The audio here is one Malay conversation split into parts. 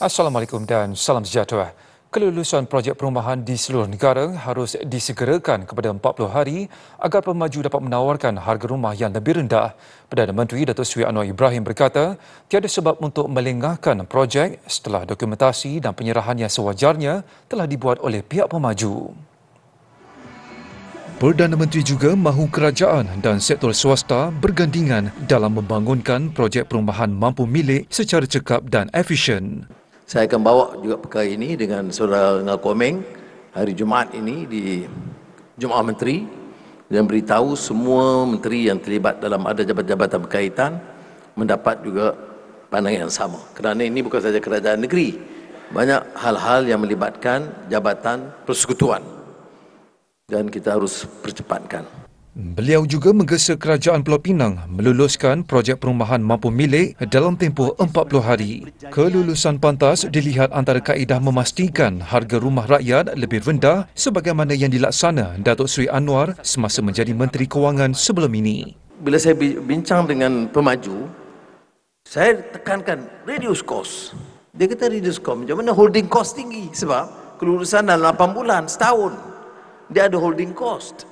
Assalamualaikum dan salam sejahtera. Kelulusan projek perumahan di seluruh negara harus disegerakan kepada 40 hari agar pemaju dapat menawarkan harga rumah yang lebih rendah. Perdana Menteri Datuk Seri Anwar Ibrahim berkata, tiada sebab untuk melengahkan projek setelah dokumentasi dan penyerahan yang sewajarnya telah dibuat oleh pihak pemaju. Perdana Menteri juga mahu kerajaan dan sektor swasta bergandingan dalam membangunkan projek perumahan mampu milik secara cekap dan efisien. Saya akan bawa juga perkara ini dengan Saudara Ngah Komeng hari Jumaat ini di Jumaat Menteri dan beritahu semua menteri yang terlibat dalam ada jabatan-jabatan berkaitan mendapat juga pandangan yang sama. Kerana ini bukan sahaja kerajaan negeri, banyak hal-hal yang melibatkan jabatan persekutuan dan kita harus percepatkan. Beliau juga menggesa kerajaan Pulau Pinang meluluskan projek perumahan mampu milik dalam tempoh 40 hari. Kelulusan pantas dilihat antara kaedah memastikan harga rumah rakyat lebih rendah sebagaimana yang dilaksana Datuk Seri Anwar semasa menjadi Menteri Kewangan sebelum ini. Bila saya bincang dengan pemaju, saya tekankan reduce cost. Dia kata reduce cost, macam mana holding cost tinggi? Sebab kelulusan dalam 8 bulan, setahun, dia ada holding cost.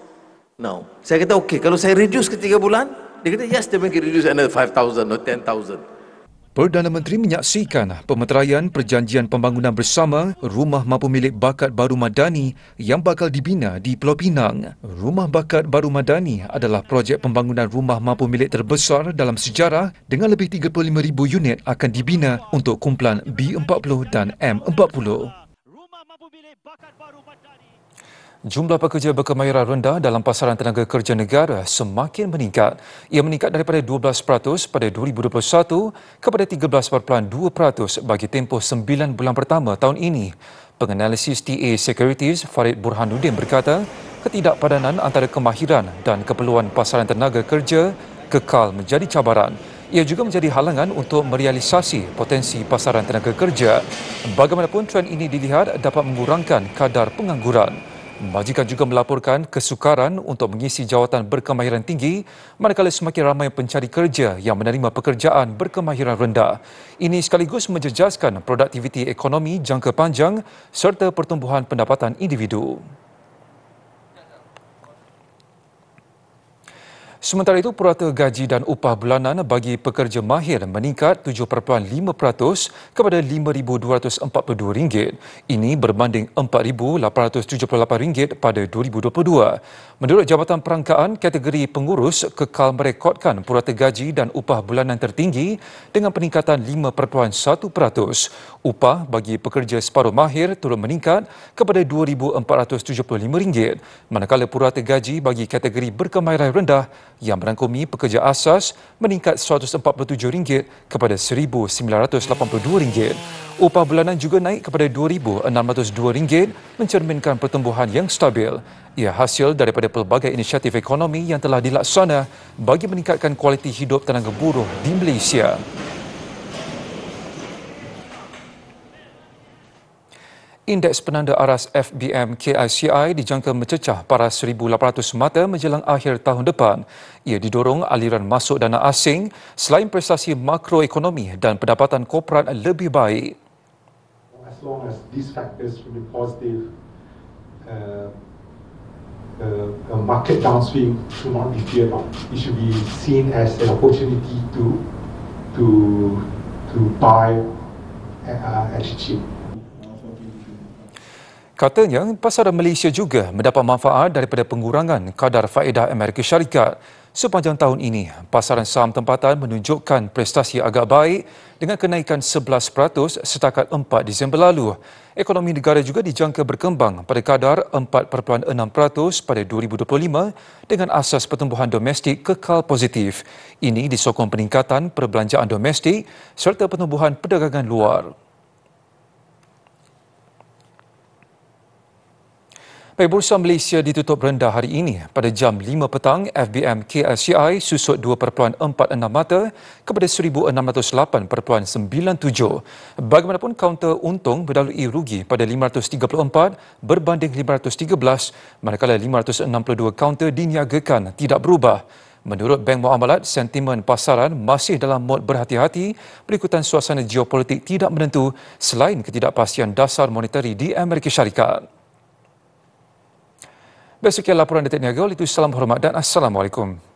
No, saya kata okey, kalau saya reduce ke 3 bulan, dia kata yes, dia mungkin reduce another 5,000 or 10,000. Perdana Menteri menyaksikan pemeteraian perjanjian pembangunan bersama Rumah Mampu Milik Bakat Baru Madani yang bakal dibina di Pulau Pinang. Rumah Bakat Baru Madani adalah projek pembangunan rumah mampu milik terbesar dalam sejarah dengan lebih 35,000 unit akan dibina untuk kumpulan B40 dan M40. Jumlah pekerja berkemahiran rendah dalam pasaran tenaga kerja negara semakin meningkat. Ia meningkat daripada 12% pada 2021 kepada 13.2% bagi tempoh 9 bulan pertama tahun ini. Penganalisis TA Securities Farid Burhanuddin berkata, ketidakpadanan antara kemahiran dan keperluan pasaran tenaga kerja kekal menjadi cabaran. Ia juga menjadi halangan untuk merealisasi potensi pasaran tenaga kerja. Bagaimanapun, trend ini dilihat dapat mengurangkan kadar pengangguran. Majikan juga melaporkan kesukaran untuk mengisi jawatan berkemahiran tinggi manakala semakin ramai pencari kerja yang menerima pekerjaan berkemahiran rendah. Ini sekaligus menjejaskan produktiviti ekonomi jangka panjang serta pertumbuhan pendapatan individu. Sementara itu, purata gaji dan upah bulanan bagi pekerja mahir meningkat 7.5% kepada RM5,242. Ini berbanding RM4,878 pada 2022. Menurut Jabatan Perangkaan, kategori pengurus kekal merekodkan purata gaji dan upah bulanan tertinggi dengan peningkatan 5.1%. Upah bagi pekerja separuh mahir turut meningkat kepada RM2,475, manakala purata gaji bagi kategori berkemahiran rendah yang merangkumi pekerja asas meningkat RM147 kepada RM1,982. Upah bulanan juga naik kepada RM2,602, mencerminkan pertumbuhan yang stabil. Ia hasil daripada pelbagai inisiatif ekonomi yang telah dilaksana bagi meningkatkan kualiti hidup tenaga buruh di Malaysia. Indeks penanda aras FBM KICI dijangka mencecah paras 1,800 mata menjelang akhir tahun depan. Ia didorong aliran masuk dana asing selain prestasi makroekonomi dan pendapatan korporat lebih baik. As long as these factors will be positive, the market downswing should not be feared of. It should be seen as an opportunity to buy at cheap. Katanya, pasaran Malaysia juga mendapat manfaat daripada pengurangan kadar faedah Amerika Syarikat. Sepanjang tahun ini, pasaran saham tempatan menunjukkan prestasi agak baik dengan kenaikan 11% setakat 4 Disember lalu. Ekonomi negara juga dijangka berkembang pada kadar 4.6% pada 2025 dengan asas pertumbuhan domestik kekal positif. Ini disokong peningkatan perbelanjaan domestik serta pertumbuhan perdagangan luar. Baik, Bursa Malaysia ditutup rendah hari ini. Pada jam 5 petang, FBM KICI susut 2.46 mata kepada 1,608.97. Bagaimanapun, kaunter untung berlalui rugi pada 534 berbanding 513, manakala 562 kaunter diniagakan tidak berubah. Menurut Bank Muamalat, sentimen pasaran masih dalam mod berhati-hati berikutan suasana geopolitik tidak menentu selain ketidakpastian dasar monetari di Amerika Syarikat. Baik, sekian laporan Detik Niaga. Itu salam hormat dan Assalamualaikum.